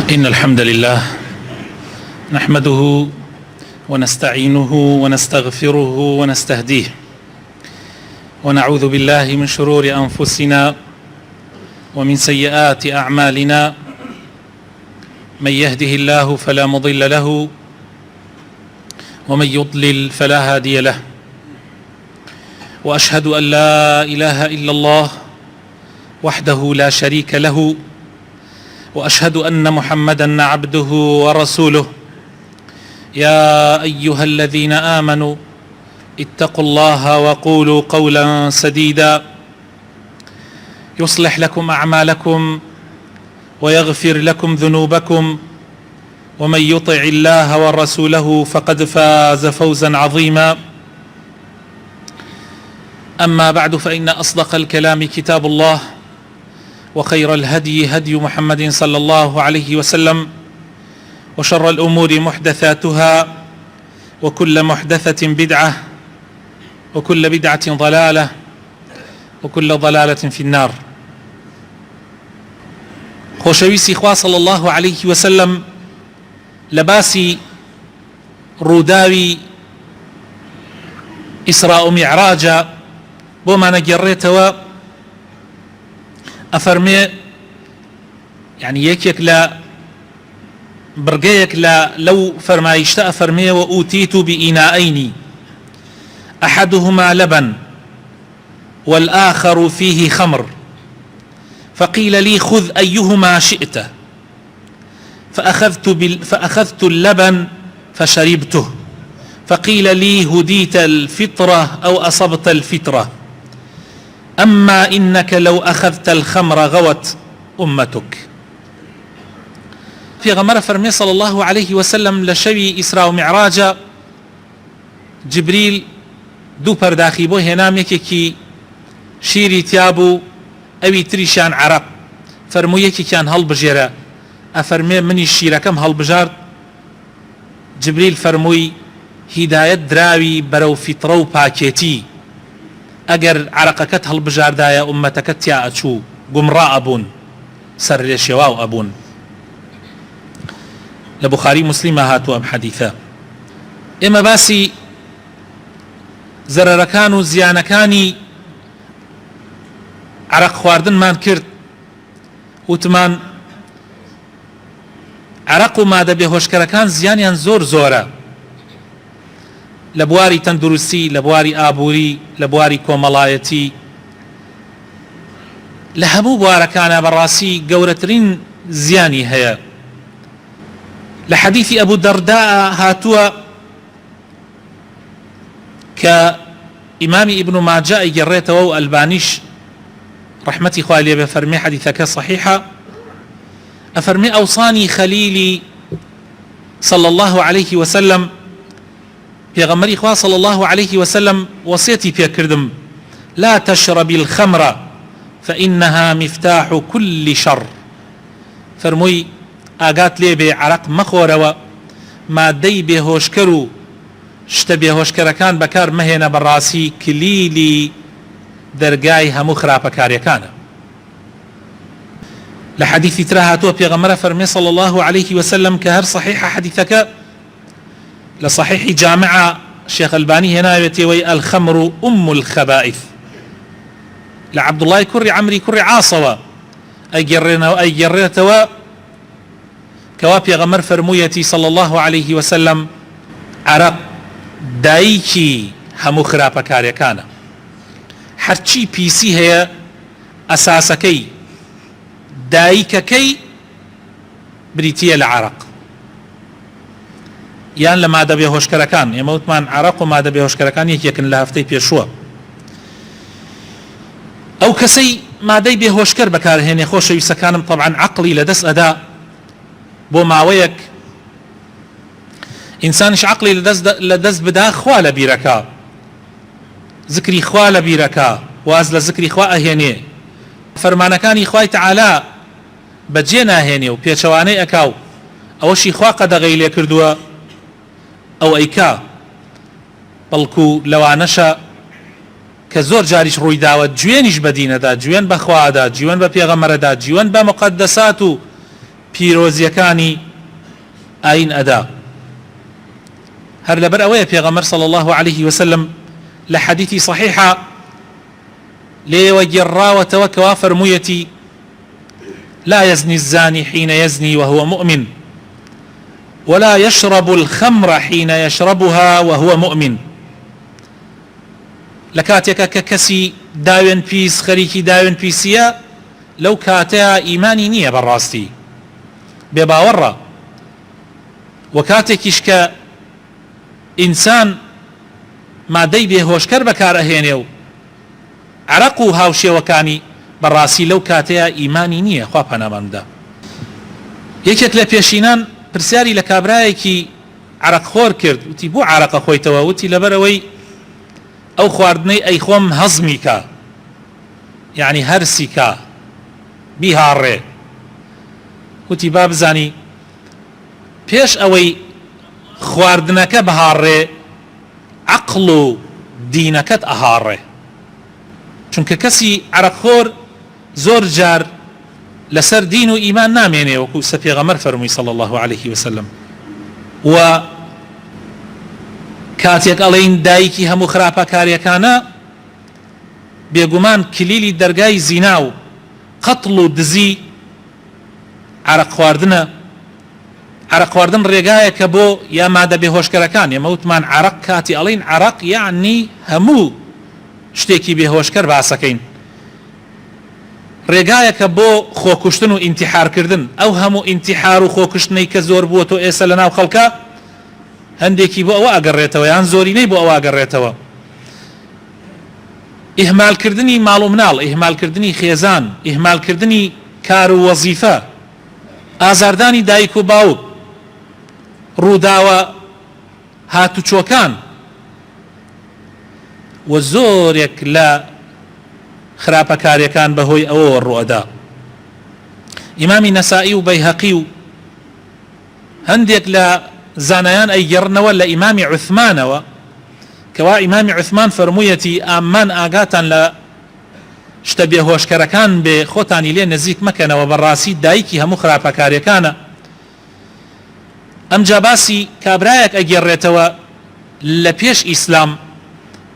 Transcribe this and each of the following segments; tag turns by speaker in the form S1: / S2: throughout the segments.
S1: إن الحمد لله نحمده ونستعينه ونستغفره ونستهديه ونعوذ بالله من شرور أنفسنا ومن سيئات أعمالنا. من يهده الله فلا مضل له ومن يضلل فلا هادي له، وأشهد أن لا إله إلا الله وحده لا شريك له، وأشهد أن محمدًا عبده ورسوله. يا أيها الذين آمنوا اتقوا الله وقولوا قولا سديدا يصلح لكم أعمالكم ويغفر لكم ذنوبكم، ومن يطع الله ورسوله فقد فاز فوزا عظيما. أما بعد، فإن أصدق الكلام كتاب الله، وخير الهدي هدي محمد صلى الله عليه وسلم، وشر الأمور محدثاتها، وكل محدثة بدعة، وكل بدعة ضلالة، وكل ضلالة في النار. خۆشەویستی خوا صلى الله عليه وسلم لباسی ڕووداوی ئیسراء و میعراجە بۆمانە گێڕێتەوە. ئەفەرمێ یەکێک لە بڕگەیەک لەو فەرمایشتە ئەفەرمێەوە: ئوتیت بئینائەینی أحدهما لبن والآخر فيه خمر، فقيل لي خذ أيهما شئت، فأخذت اللبن فشربته، فقيل لي هديت الفطرة أو أصبت الفطرة، أما إنك لو أخذت الخمر غوت أمتك. في غمرة فرمي صلى الله عليه وسلم لشوي إسراء ومعراج جبريل دو پەرداخی بۆ هێنامێکێکی شیری تیابوو، ئەوی تریشان عرق. فەرموویەکێکیان هەڵبژێرە، ئەفەرمێ منی شیرەکەم هەڵبژارد. جبریل فەرمووی هیدایەت دراوی بەرەو فیتڕە و پاکێتی، ئەگەر عرقەکەت هەڵبژاردایە ئومەتەکەت تیا ئەچوو، گومڕا ئەبوون، سەر لێ شێواو ئەبوون. لە بوخاری موسلیمە هاتووە ئەم حەدیثە. ئێمە باسی زەرەرەکان و زیانەکانی عرق خواردنمان کرد. وتمان عرق و مادە بێهۆشکەرەکان زیانیان زۆرە لە بواری تەندروستی، لە بواری ئابووری، لە بواری کۆمەڵایەتی، لە هەموو بوارەکانە بەڕاستی گەورەترین زیانی هەیە. لە حەدیثی ئەبوو دەرداء هاتووە کە ئیمامی ئیبن ماجە ئەیگەڕێتەوە و ئەلبانیش ڕەحمەتی خوای لێ بێ فەرمێ حەدیثەکە صحیحە. ئەفەرمێ ئەوصانی خەلیلی صلى الله عليه وسلم، پێغەمبەری خوا صلى الله عليه وسلم وصیەتی پێکردم: لا تشرب الخمر فإنها مفتاح كل شر. فەرمووی ئاگات لێ بێ عرق مەخۆرەوە، مادەی بێهۆشکەر و شتە بێهۆشکەرەکان بەکار مەهێنە، بەڕاستی کلیلی دەرگای هەموو خراپەکاریەکانە. لە حەدیثی ترە هاتووە پێغەمبەر فەرمێ صلى الله عليه وسلم کە هەر صحیحە حەدیثەکە، لە صحیحی جامعە شێخ ئەلبانی هێناوێتەوەی الخەمر أم الخەبائث. لە عەبدوڵڵای کوڕی عەمری کوڕی عاسەوە ئەیگەڕێتەوە کەوا پێغەمبەر فەرموویەتی صلى الله عليه وسلم عرق دایکی هەموو خراپەکاریەکانە. هەرچی پیسی هەیە ئەساسەکەی دایکەکەی بریتیە لە عرق یان لە مادە بێهۆشکەرەکان. ئێمە وتمان عرق و مادە بێهۆشکەرەکان یەکێکن لە هەفتەی پێشووە. ئەو کەسەی مادەی بێهۆشکەر بەکارهێنێ خۆشەویستەکانم طبعاً عەقڵی لەدەست ئەدا بۆ ماوەیەک، ئینسانیش عەقڵی لەدەست بدا خوا لە بیرەکە، ذکری خوا لە بیرەکە، واز لە ذکری خوا ئەهێنێ، فەرمانەکانی خوای تەعالا بەجێ ناهێنێ و پێچەوانەی ئەکاو، ئەوەشی خوا قەدەغەی لێ کردووە ئەو ئەیکا. بەڵکو لەوانەشە کە زۆر جاریش ڕووی داوە جوێنیش بە دینەدا، جوێن بە خوادا، جوێن بە پێغەمبەرەدا، جوێن بە مقدسات و پیرۆزیەکانی ئاین ئەدا. هەر لەبەر ئەوەیە پێغەمبەر صلی الله عليه وسلم لە حەدیثی صحیحە لێوە گێڕاوەتەوە کەوا فەرموویەتی لا يزني الزاني حين يزني وهو مؤمن ولا يشرب الخمر حين يشربها وهو مؤمن. لكاتيكا ككسي داوين بيس خريكي داوين بيسيا لو كاتيا إيماني نية براستي بباورة وكاتيكيش إنسان ما دەی بێهۆشکەر بەکار ئەهێنێ و عرق و هاوشێوەکانی بەڕاستی لەو کاتەیە ئیمانی نییە. خوا پەناماندا. یەکێک لە پێشینان پرسیاری لە کابرایەکی عرقخۆر کرد، وتی بۆ عرقە خۆیتەوە؟ وتی لەبەرەوەی ئەو خواردنەی ئەی خۆم هەزمی کە، یعنی هەرسی کە بیهاڕێ. وتی با بزانی پێش ئەوەی خواردنەکە بهاڕێ عقل و دینەکەت ئەهاڕێ. چونکە کەسی عرقخۆر زۆر جار لەسەر دین و ئیمان نامێنێ، وەکو سە پێغەمبەر فەرمووی صلی الله عليه وسلم. و کاتێک ئەڵێین دایکی هەموو خراپەکاریەکانە بێگومان کلیلی دەرگای زینا و قەتڵ و دزی عرق خواردنە. عرق خواردن ڕێگایەکە بۆ یا مادە بێهۆشکەرەکان. ئێمە وتمان عرق کاتی ئەڵێین عرق یعنی هەموو شتێکی بێهۆشکەر باسەکەین. ڕێگایەکە بۆ خۆکوشتن و ئینتیحارکردن. ئەو هەموو ئینتیحار و خۆکشتنەی کە زۆر بووە تۆ ئێستا لە ناو خەڵکە هەندێکی بۆ ئەوە ئەگەڕێتەوە یان زۆرینەی بۆ ئەوە ئەگەڕێتەوە. ئیهمالکردنی ماڵ و مناڵ، ئیهمالکردنی خێزان، ئیهمالکردنی کار و وەزیفە، ئازاردانی دایک و باوک، ڕووداوە هاتوچۆکان و زۆرێک لە خراپەکاریەکان بەهۆی ئەوەوە ڕوئەدا. ئیمامی نەسائی و بەیهەقی و هەندێک لە زانایان ئەیگەڕنەوە لە ئیمامی عوثمانەوە کەوا ئیمامی عوثمان فەرموویەتی ئامان ئاگاتان لە شتە بێهۆشکەرەکان بێ، خۆتانی لێ نزیک مەکەنەوە، بەڕاستی دایکی هەموو خراپەکاریەکانە. ئەمجا باسی کابرایەک ئەگێڕێتەوە لە پێش ئیسلام.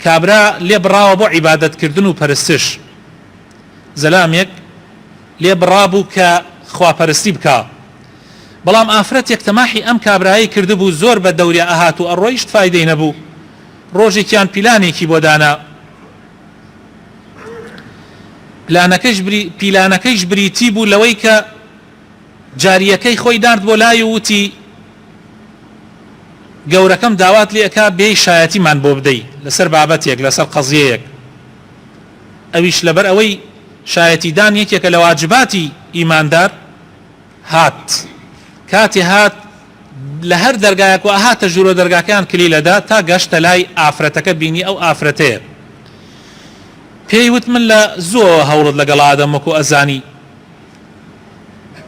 S1: کابرا لێ بڕاوە بۆ عیبادەتکردن و پەرستش. زەلامێک لێ بڕابوو کە خواپەرستی بکە، بەڵام ئافرەتێک تەماحی ئەم کابرایی کردبوو، زۆر بە دەوریا ئەهات و ئەڕۆیشت فایدەی نەبوو. ڕۆژێکیان پیلانێکی بۆ دانا، پیلانەکەیش بریتی بوو لەوەی کە جاریەکەی خۆی دارد بۆ لای وتی گەورەکەم داوات لێ ئەکا بێی شایەتیمان بۆ بدەی لەسەر بابەتێک، لەسەر قەزیەیەک. ئەویش لەبەر ئەوەی شایەتیدان یەکێکە لە واجباتی ئیماندار هات. کاتی هات لە هەر دەرگایەک و ئەهاتە ژوورۆ دەرگاکەیان کلی لەدا تا گەشتە لای ئافرەتەکە بینی ئەو ئافرەتەیە. پێی وت من لە زۆر هەوڵت لەگەڵ ئادەم وەکو ئەزانی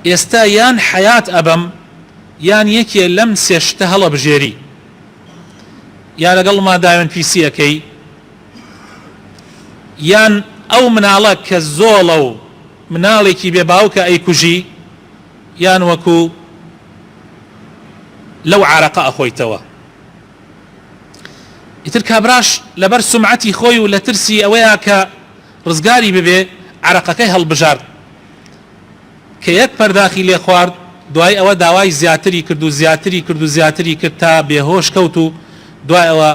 S1: ئێستا یان حەیات ئەبەم یان یەکێ لەم سێشتە هەڵە بژێری، یا لەگەڵ ما داوێن پیسیەکەی، یان ئەو مناڵە کە زۆڵە و مناڵێکی بێ باوکە ئەیکوژی، یان وەکو لەو عرەقە ئەخۆیتەوە. ئیتر کابراش لەبەر سومعەتی خۆی و لە ترسی ئەوەیە کە ڕزگاری ببێ عرەقەکەی هەڵبژارد کە یەک پەرداخی لێ خوارد، دوای ئەوە داوای زیاتری کرد و زیاتری کرد و زیاتری کرد تا بێهۆش کەوت و دوای ئەوە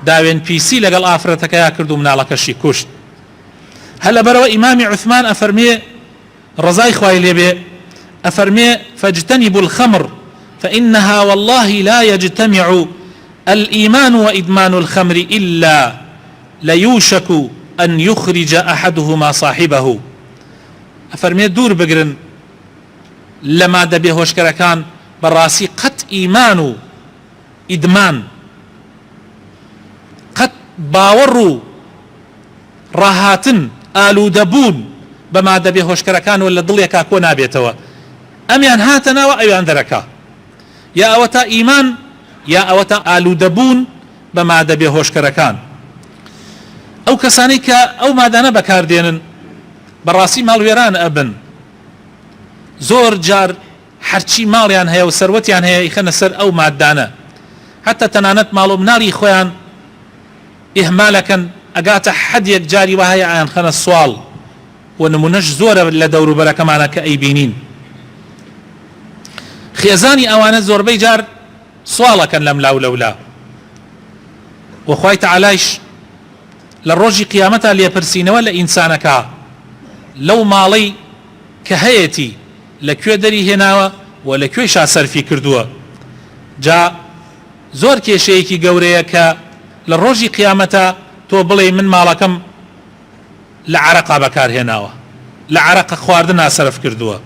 S1: داوێن پیسی لەگەڵ ئافرەتەکەیا کرد و مناڵەکەشی کوشت. هەر لەبەرەوە ئیمامی عوثمان ئەفەرمێ ڕزای خوای لێبێ، ئەفەرمێ فاجتنبوا الخمر فإنها والله لا يجتمع الإيمان وإدمان الخمر إلا ليوشك أن يخرج أحدهما صاحبه. أفرمي دور بقرن لما دبي هوشكركان براسي قد إيمان إدمان قد باورو راهاتن آلو دبون بما دبي هوشكركان ولا ضليكا كونا بيتوا أميان هاتنا وأيان دركا يا أوتا إيمان یا ئەوەتە ئالوودەبوون بە مادە بێهۆشکەرەکان. ئەو کەسانی کە ئەو مادانە بەکاردێنن بەڕاستی ماڵوێران ئەبن. زۆر جار هەرچی ماڵیان هەیە و سەروەتیان هەیە ئیخەنە سەر ئەو مادانە حتى تەنانەت ماڵ و مناڵی خۆیان ئیهمالەکەن ئەگاتە حەدێک جاری وهەیە ئایان خەنە سوال و نمونەش زۆرە لە دەوروبەرەکەمانە کە ئەیبینین خێزانی ئەوانە زۆربەی جار سواڵەکەن لەم لاو لەولا وخوای تەعالایش لە ڕۆژی قیامەتە لێپرسینەوە لە ئینسانەکە لەو ماڵەی کە هەیەی لەکوێ دەری هێناوە و لەکوێشا سەرفی کردووە جا زۆر کێشەیەکی گەورەیە کە لە ڕۆژی قیامەتە تۆ بڵێ من ماڵەکەم لە عەرەقا بەکارهێناوە لە عەرەقە خواردنا سەرف کردووە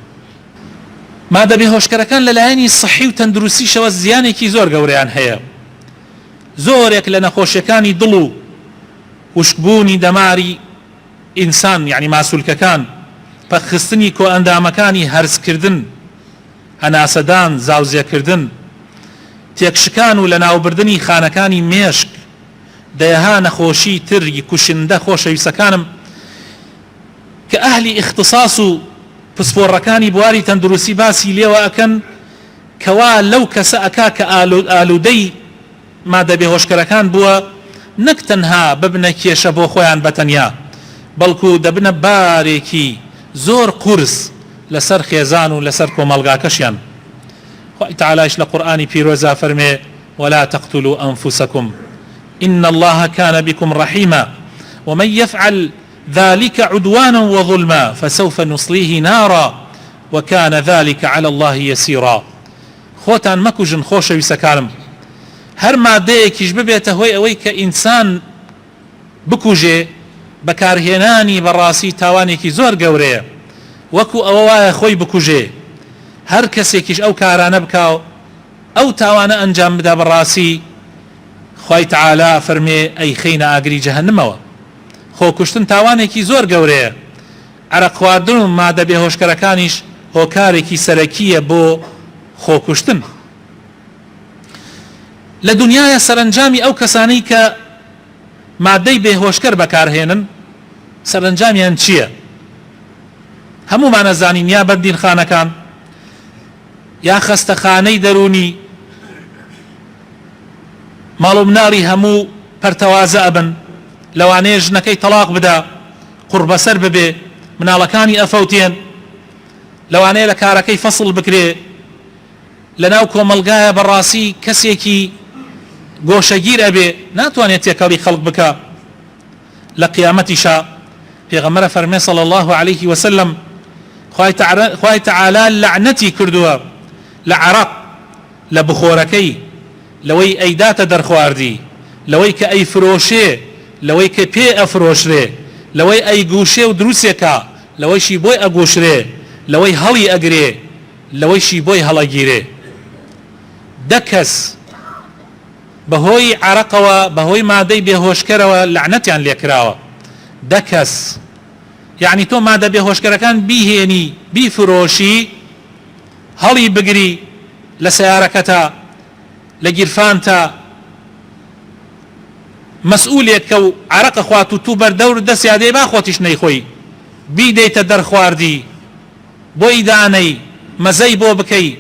S1: مادەبێ هۆشکەرەکان لەلایەنی سەحی و تەندروستیشەوە زیانێکی زۆر گەورەیان هەیە زۆرێک لە نەخۆشیەکانی دڵ و وشکبوونی دەماری ئینسان یعنی ماسوولکەکان پەخستنی کۆ ئەندامەکانی هەرسکردن هەناسەدان زاوزێکردن تێکشکان و لە ناوبردنی خانەکانی مێشک دەیەها نەخۆشی تری کوشندە خۆشەویستەکانم کە ئەهلی اختصاص و پسپۆڕەکانی بواری تەندروستی باسی لێوە ئەکەن کەوا لەو کەسە ئەکا کە ئالوودەی مادەبێ هۆشکەرەکان بووە نەک تەنها ببنە کێشە بۆ خۆیان بەتەنیا بەڵکو دەبنە بارێکی زۆر قورس لەسەر خێزان و لەسەر کۆمەڵگاکەشیان خوای تەعالایش لە قورئانی پیرۆزا فەرمێ ولا تقتلوا أنفسكم إن الله كان بكم رحيما ومن يفعل ذلك عدوانا وظلما فسوف نصليه نارا وكان ذلك على الله يسيرا خوتان مكوجن خۆشەویستەکانم هەر مادەیەکیش ببێتە هۆی ئەوەی کە ئینسان بکوژێ بەکارهێنانی بەڕاستی تاوانێکی زۆر گەورەیە وەکو ئەوە وایە خۆی بکوژێ هەر کەسێکیش ئەو کارانە بکاو ئەو تاوانە ئەنجام بدا بەڕاستی خوای تەعالا فەرمێ ئەی خەینە ئاگری جەهەنەمەوە خۆکوشتن تاوانێکی زۆر گەورەیە عەرەق خواردن و مادەبێ هۆشکەرەکانیش هۆکارێکی سەرەکیە بۆ خۆکوشتن لە دنیایە سەرنجامی ئەو کەسانەی کە مادەی بێهۆشکەر بەکارهێنن سەرنجامیان چییە هەمومان ئەزانین یا بەردینخانەکان یا خەستەخانەی دەرونی ماڵ و مناڵی هەموو پەرتەوازە ئەبن لەوانەیە ژنەکەی تەلاق بدا قوربەسەر ببێ مناڵەکانی ئەفەوتێن لەوانەیە لە کارەکەی فەسڵ بکرێ لەناو کۆمەلگایە بەڕاستی کەسێکی گۆشەگیر ئەبێ ناتوانێت تێکەڵی خەڵک بکە لە قیامەتیشا پێغەمبەر فەرمێ صلی الله عليه وسلم خوای تەعالا لعنەتی کردووە لە عەرەق لە بخۆرەکەی لەوەی ئەیداتە دەرخواردی لەوەی کە ئەیفرۆشێ لەوەی کە پێ ئەفرۆشرێ لەوەی ئەیگوشێ و دروستێکە لەوەیشی بۆی ئەگوشرێ لەوەی هەڵی ئەگرێ لەوەیشی بۆی هەڵەگیرێ دەکەس بەهۆی عەرەقەوە بەهۆی مادەی بێهۆشکەرەوە لعنەتیان لێکراوە دەکەس یعنی تۆ مادە بێهۆشکەرەکان بیهێنی بیفرۆشی هەڵی بگری لە سیارەکەتە لە گیرفانتە مەسئولێت کە و عەرەقە خوات و تو بەردەور دەستیادێ با خۆتیش نەیخۆی بیدەیتە دەرخواردی بۆی دانەی مەزەی بۆ بکەی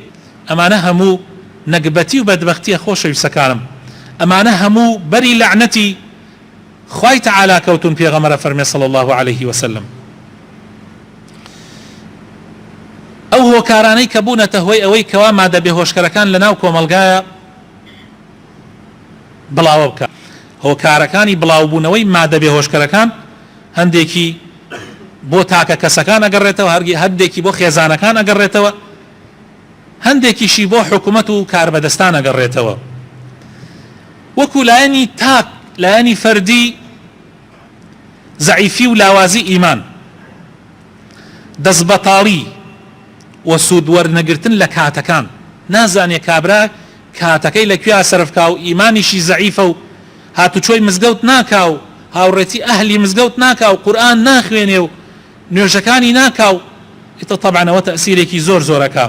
S1: ئەمانە هەموو نەگبەتی و بەدبەختیە خۆشەویستەکانم ئەمانە هەموو بەری لعنەتی خوای تەعالا کەوتون پێغەمبەرە فەرمێ صلی الله عليه وسلم ئەو هۆکارانەی کە بوونەتە هۆی ئەوەی کەوا مادە بێهۆشکەرەکان لەناو کۆمەلگایە بڵاوە بکە هۆکارەکانی بڵاوبوونەوەی مادە بێهۆشکەرەکان هەندێکی بۆ تاکە کەسەکان ئەگەڕێتەوە هەندێکی بۆ خێزانەکان ئەگەڕێتەوە هەندێکیشی بۆ حکوومەت و کاربەدەستان ئەگەڕێتەوە وەکو لایەنی تاک لایەنی فەردی زەعیفی و لاوازی ئیمان دەستبەتاڵی و سوودوەرنەگرتن لە کاتەکان نازانێ کابرا کاتەکەی لەکوێ سەرفکا و ئیمانیشی زەعیفە و هاتوچۆی مزگەوت ناکا و هاوڕێتی ئەهلی مزگەوت ناکا و قورئان ناخوێنێ و نوێژەکانی ناکا و ئیتر طەبعەنەوە تەئسیرێکی زۆر زۆرەکە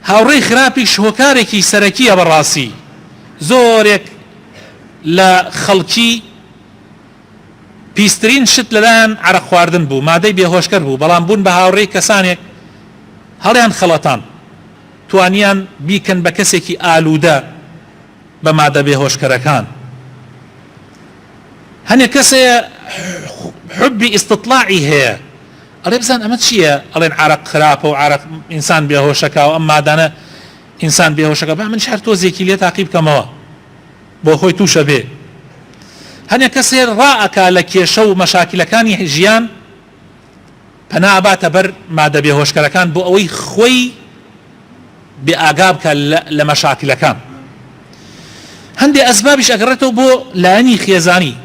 S1: هاوڕێی خراپیش هۆکارێکی سەرەکیە بەڕاستی زۆرێک لە خەڵکی پیسترین شت لەلایەن عەرەق خواردن بوو مادەی بێهۆشکەر بوو بەڵام بوون بە هاوڕێی کەسانێک هەڵیان خەڵەتان توانیان بیکەن بە کەسێکی ئالوودە بە مادە بێهۆشکەرەکان. هەنێ کەسەیە حبی ئیستطلاعی هەیە، ئەڵێ بزان ئەمە چییە؟ ئەڵێن عرق خراپە و عرق ئینسان بێهۆشەکە و ئەم مادانە ئینسان بێهۆشەکە، با من هەر تۆزێکی لێ تاقی بکەمەوە بۆ خۆی تووشە بێ. هەنێ کەسێ ڕائەکا لە کێشە و مەشاکلەکانی ژیان پەنا ئەباتە بەر مادە بێهۆشکەرەکان بۆ ئەوەی خۆی بێ ئاگا بکە لە مەشاکلەکان. هەندێک ئەسبابیش ئەگەڕێتەوە بۆ لایەنی خێزانی.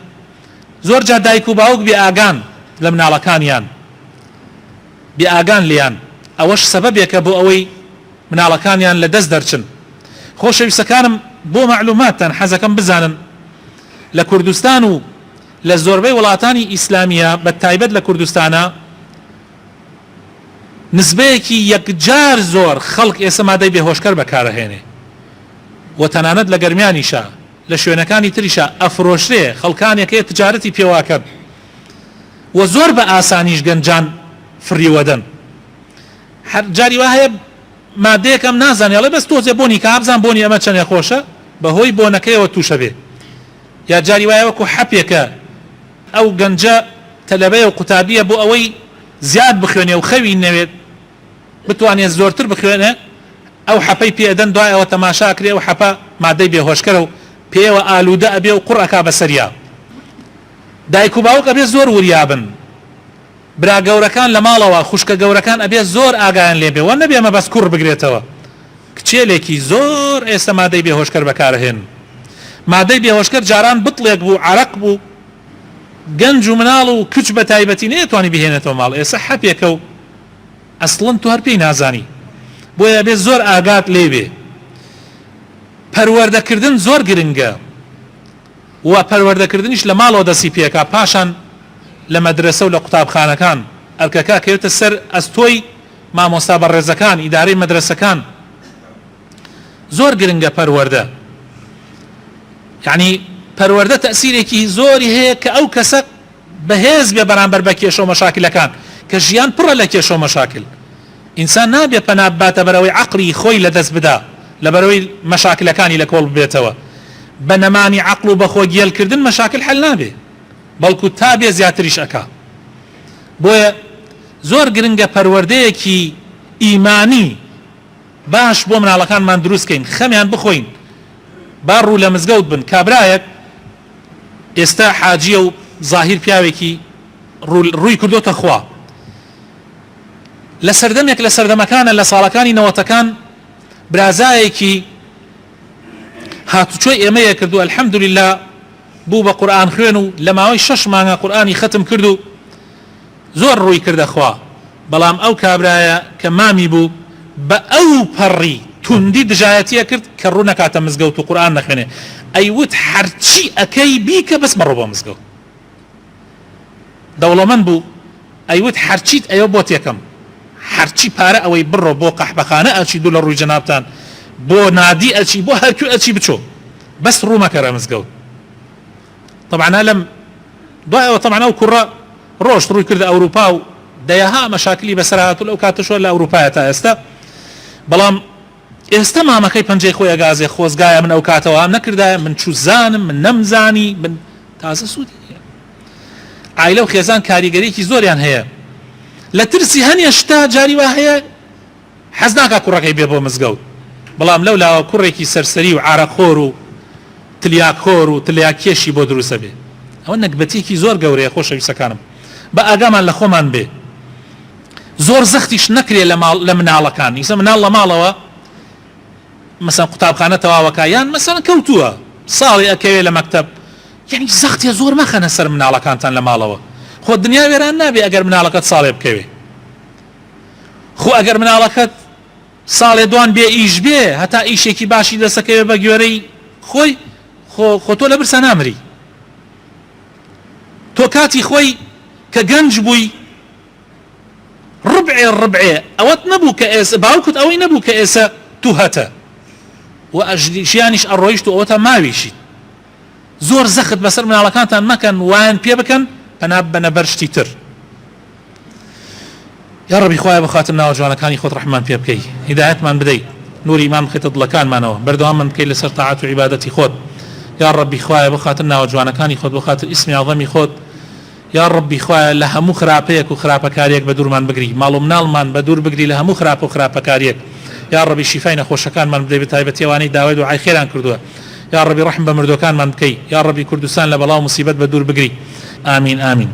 S1: زۆر جار دایک و باوک بێ ئاگان لە مناڵەکانیان، بێ ئاگان لیان، ئەوەش سەبەبێکە بۆ ئەوەی مناڵەکانیان لە دەست دەرچن. خۆشەویستەکانم بۆ معلوماتتان حەزەکەم بزانن لە کوردستان و لە زۆربەی وڵاتانی ئیسلامیە بە تایبەت لە کوردستانە نسبەیەکی یەکجار زۆر خەڵک ئێستا مادەی بێهۆشکەر بەکارەهێنێ و تەنانەت لە گەرمیانیشە لە شوێنەکانی تریشە ئەفرۆشرێ، خەڵکانێکەیە تجارەتی پێواکەن و زۆر بە ئاسانیش گەنجان فریوەدەن. هەر جاری وا هەیە مادەیەکەم نازانێ، ئەڵێ بەس تۆزێ بۆنی کە ئابزان بۆنی ئەمە چەندێ خۆشە بەهۆی بۆنەکەیەوە تووشە بێ. یا جاری وایە وەکو حەپێکە ئەو گەنجە تەلەبەیە و قوتابیە بۆ ئەوەی زیاد بخوێنێ و خەوی نەوێت بتوانێت زۆرتر بخوێنێ، ئەو حەپەی پێدەن دوای ئەوە تەماشاکرێ و حەپە مادەی بێهۆشکەرە و پێوە ئالوودە ئەبێ و قوڕەکا بەسەریا. دایک و باوک ئەبێ زۆر وریابن، برا گەورەکان لە ماڵەوە خوشکە گەورەکان ئەبێ زۆر ئاگایان لێبێ و نەبێ ئەمە بەس کوڕ بگرێتەوە. کچێلێکی زۆر ئێستا مادەی بێهۆشکەر بەکارهێن. مادەی بێهۆشکەر جاران بتڵێک بوو، عرق بوو، گەنج و مناڵ و کچ بە تایبەتی نەیەتوانی بهێنێتەوە ماڵ. ئێستا حەپێکە و ئەسڵەن تو هەر پێی نازانی، بۆیە بێ زۆر ئاگات لێبێ. پەروەردەکردن زۆر گرنگە و پەروەردەکردنیش لە ماڵەوە دەستی پێکا، پاشان لە مەدرسە و لە قوتابخانەکان ئەرکەکە کەوێتە سەر ئەستۆی مامۆستا بەڕێزەکان، ئیدارەی مەدرسەکان. زۆر گرنگە پەروەردە، یعنی پەروەردە تەسیرێکی زۆری هەیە کە ئەو کەسە بەهێز بێ بەرامبەر بە کێشە و مەشاکلەکان کە ژیان پڕە لە کێشە و مەشاکل. ئینسان نابێ پەنا بباتە بەرەوەی عەقڵی خۆی لەدەست بدا، لەبەرەوەی مەشاکلەکانی لە کۆڵ ببێتەوە. بە نەمانی عەقڵ و بەخۆ گێلکردن مەشاکل حەل نابێ، بەڵکو تا بێ زیاتریش ئەکا. بۆیە زۆر گرنگە پەروەردەیەکی ئیمانی باش بۆ مناڵەکانمان دروستکەین، خەمیان بخۆین، با ڕوو لە مزگەوت بن. کابرایەک ئێستا حاجیە و زاهیر پیاوێکی ڕووی کردۆتە خوا، لە سەردەمێک لە سەردەمەکانە لە ساڵەکانی نەوەتەکان برازایەکی هاتوچۆی ئێمەیە کردو، ئەلحەمدولیلا بوو بە قورئان خوێن و لە ماوەی 6 مانگە قورئانی ختم کرد و زۆر ڕووی کردە خوا. بەڵام ئەو کابرایە کە مامی بوو بە ئەو پەڕی توندی دژایەتیە کرد کە ڕوو نەکاتە مزگەوت و قورئان نەخوێنێ. ئەیوت هەرچی ئەکەی بیکە بەس مەڕۆ بۆ مزگەوت. دەوڵەمەند بوو، ئەیوت هەرچیت ئەوە بۆ تێکەم، هەرچی پارە ئەوەی بڕۆ بۆ قەحبەخانە ئەچی دوو لە ڕووی جەنابتان، بۆ نادی ئەچی، بۆ هەرکوێ ئەچی بچۆ، بەس ڕوو مەکەرە مزگەوت. طبعا لەم دوایەوە طبعا ئەو کوڕە ڕۆشت ڕووی کردە ئەوروپا و دەیەها مەشاکلی بەسەر هاتوو لەو کاتەشۆ لە ئەوروپایە تا ئێستا. بەڵام ئێستا مامەکەی پەنجەی خۆی ئەگازێ، خۆزگایە من ئەو کاتەوە ئام نەکردایە، من چوو زانم، من نەمزانی، من تازە سوودی عایلە و خێزان کاریگەریەکی زۆریان هەیە. لە ترسی هەنیە شتا جاری وا هەیە حەز ناکا کوڕەکەی بێ بۆ مزگەوت، بەڵام لەولاوە کوڕێکی سەرسەری و عارەخۆر و تلیاکۆر و تلیاکێشی بۆ دروستە بێ. ئەوە نەکبەتێکی زۆر گەورەیە خۆشەویستەکانم، بە ئاگامان لە خۆمان بێ. زۆر زەختیش نەکرێ لە مناڵەکان. ئیسا مناڵ لە ماڵەوە مەسەن قوتابخانە تەواوەکە یان مەسەن کەوتووە ساڵی ئەکەوێ لە مەکتەب، یعنی زەختیە زۆر مەخەنە سەر مناڵەکانتان لە ماڵەوە. خۆ دنیا وێران نابێ ئەگەر مناڵەکەت ساڵێ بکەوێ. خۆ ئەگەر مناڵەکەت ساڵێ دوان بێ ئیش بێ، هەتا ئیشێکی باشی دەسەکەوێ بە گوێرەی خۆی، خۆ تۆ لە برسە نامری. تۆ کاتی خۆی کە گەنج بووی ڕبعێ ئەوەت نەبوو کە ئێستا باوکت ئەوەی نەبوو کە ئێستا تو هەتە و ژیانیش ئەڕۆیشت و ئەوەتە ماویشی. زۆر زەخت بەسەر مناڵەکانتان مەکەن، وایان پێ بکەن پەنا بنە بەر شتی تر. یا ڕەبی خوایە بەخاتم ناوە جوانەکانی خۆت ڕەحمان پێ بکەی، هیدایەتمان بدەیت، نوری ئیمان بخێتە دڵەکانمانەوە بەردەوام من بکەیت لەسەر تاعات و عیبادەتی خۆت یا ڕەبی خوایە بۆ خاتر ناوە جوانەکانی خۆت بۆ خاتر ئیسمی عەظەمی خۆت یا ڕەبی خوایە لە هەموو خراپەیەک و خراپەکاریەک بە دوورمان بگری ماڵ و مناڵمان بە دوور بگری لە هەموو خراپ و خراپەکاریەک یا ڕەبی شیفای نەخۆشەکانمان بدەیت بە تایبەتی ئەوانەی داوای دوعای خێران کردووە یا ڕەبی ڕەحم بە مردوەکانمان بکەی یا ڕەبی کوردستان لە بەڵاو موسیبەت بە دوور بگری ئامین ئامین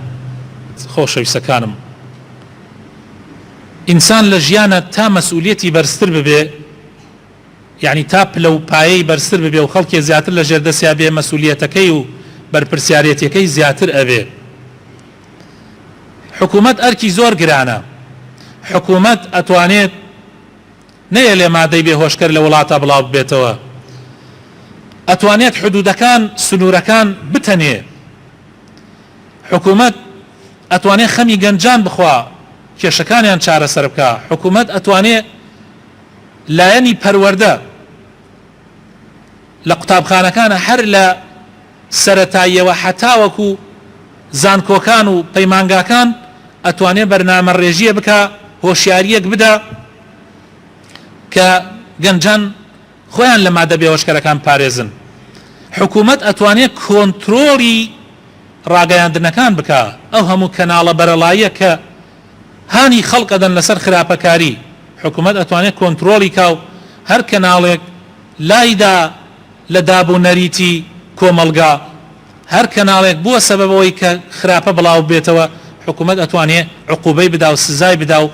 S1: خۆشەویستەکانم ئینسان لە ژیانە تا مەسئولیەتی بەرزتر ببێ یعنی تا پلە و پایەی بەرزتر ببێ و خەڵکی زیاتر لە ژێردەسیا بێ مەسئولیەتەکەی و بەرپرسیارەتەکەی زیاتر ئەبێ حکوومەت ئەرکی زۆر گرانە حکوومەت ئەتوانێت نەیە لێ مادەی بێهۆشکەر لە وڵاتە بڵاو بێتەوە ئەتوانێت حدودەکان سنوورەکان بتەنێ حکوومەت ئەتوانێت خەمی گەنجان بخوا کێشەکانیان چارەسەر بکە حکوومەت ئەتوانێت لایەنی پەروەردە لە قوتابخانەکانە هەر لە سەرەتاییەوە حەتاوەکو زانکۆکان و پەیمانگاکان ئەتوانێت بەرنامە ڕێژیە بکە هۆشیاریەک بدە کە گەنجان خۆیان لە مادە بێهۆشکەرەکان پارێزن حکوومەت ئەتوانێت کۆنترۆڵی ڕاگەیاندنەکان بکە ئەو هەموو کەناڵە بەرەڵاییە کە هانی خەڵکەدەن لەسەر خراپەکاری حکوومەت ئەتوانێت کۆنترۆڵی کاو هەر کەناڵێک لایدا لە دابوونەریتی کۆمەلگا هەر کەناڵێک بووە سەبەبەوەی کە خراپە بڵاو بێتەوە حکوومەت ئەتوانێت عقوبەی بدا و سزای بدا و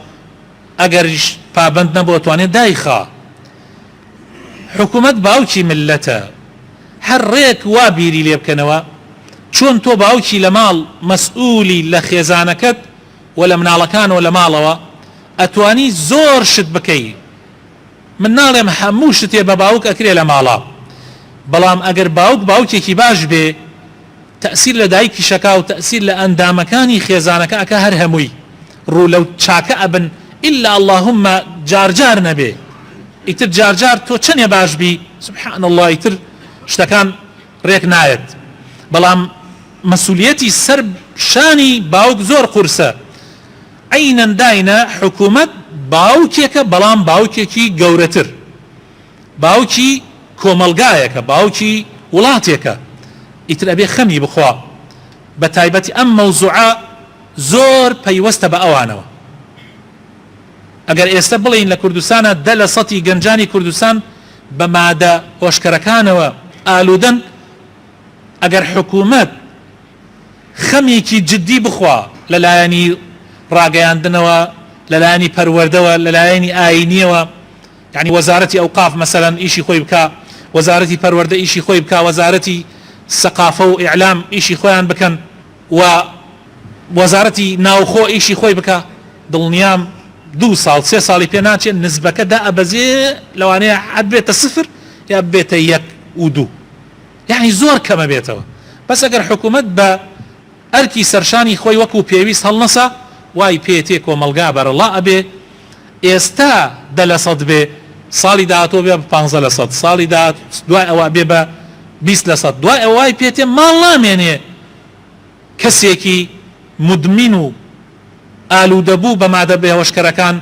S1: ئەگەریش پابند نەبوو ئەتوانێت دایخا حکوومەت باوکی ملەتە هەر ڕێک وا بیری لێ بکەنەوە چۆن تۆ باوکی لە ماڵ مەسئولی لە خێزانەکەت و لە مناڵەکان و لە ماڵەوە ئەتوانی زۆر شت بکەی من ناڵێم هەموو شتێ بە باوک ئەکرێ لە ماڵە بەڵام ئەگەر باوکێکی باش بێ تەسیر لە دایکی شەکا و تەسیر لە ئەندامەکانی خێزانەکە ئەکە هەر هەمووی ڕوو لەو چاکە ئەبن ئیلا اللهم جارجار نەبێ ئیتر جارجار تۆ چەندێ باش بی سبحان الله ئیتر شتەکان ڕێک نایەت بەڵام مەسئولیەتی سەر شانی باوک زۆر قورسە عینەن داینە حکوومەت باوکێکە بەڵام باوکێکی گەورەتر باوکی کۆمەلگایەکە باوکی وڵاتێکە ئیتر ئەبێ خەمی بخوا بە تایبەتی ئەم مەوزوعە زۆر پەیوەستە بە ئەوانەوە ئەگەر ئێستا بڵین لە کوردستانە 10% گەنجانی کوردستان بە مادە هۆشکەرەکانەوە ئالودەن ئەگەر حکوومەت خەمێکی جددی بخوا لەلایەنی ڕاگەیاندنەوە لەلایەنی پەروەردەوە لەلایەنی ئاینیەوە یعنی وەزارەتی ئەوقاف مەسەلەن ئیشی خۆی بکە وەزارەتی پەروەردە ئیشی خۆی بکە وەزارەتی سەقافە و ئیعلام ئیشی خۆیان بکەن و وەزارەتی ناوخۆ ئیشی خۆی بکە دڵنیام 2 ساڵ 3 ساڵی پێ ناچێت نسبەکە دا ئەبەزێ لەوانەیە حەد بێتە 0 یا بێتە 1 و 2 یعنی زۆر کەمە بێتەوە بەس ئەگەر حکوومەت بە ئەرکی سەرشانی خۆی وەکو پێویست هەڵنەسا وای پێتێ کۆمەلگا بەرەڵا ئەبێ ئێستا 10% بێ ساڵی داهاتوە بێ بە 15% ساڵی داهات دوای ئەوە بێ بە 20% دوای ئەوای پێتێ ماڵ نامێنێ کەسێکی مدمین و ئالوودەبوو بە مادە بێهۆشکەرەکان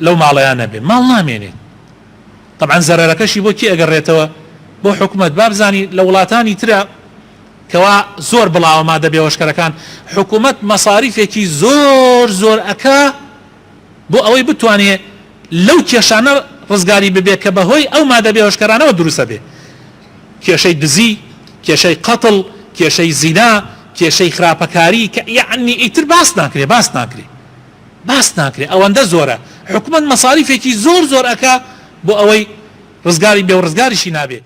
S1: لەو ماڵەیان نەبێ ماڵ نامێنێت طبعا زەرەرەکەشی بۆ کی ئەگەڕێتەوە بۆ حکوومەت بابزانی لە وڵاتانی ترە کەوا زۆر بڵاوە مادە بێهۆشکەرەکان حکوومەت مەساریفێکی زۆر ئەکا بۆ ئەوەی بتوانێت لەو کێشانە ڕزگاری ببێت کە بەهۆی ئەو مادە بێهۆشکەرانەوە دروستە بێ کێشەی دزی کێشەی قەتڵ کێشەی زینا کێشەی خراپەکاری کە یعنی ئیتر باس ناکرێ ئەوەندە زۆرە حکوومەت مەساریفێکی زۆر ئەکا بۆ ئەوەی ڕزگاری بێ و ڕزگاریشی نابێ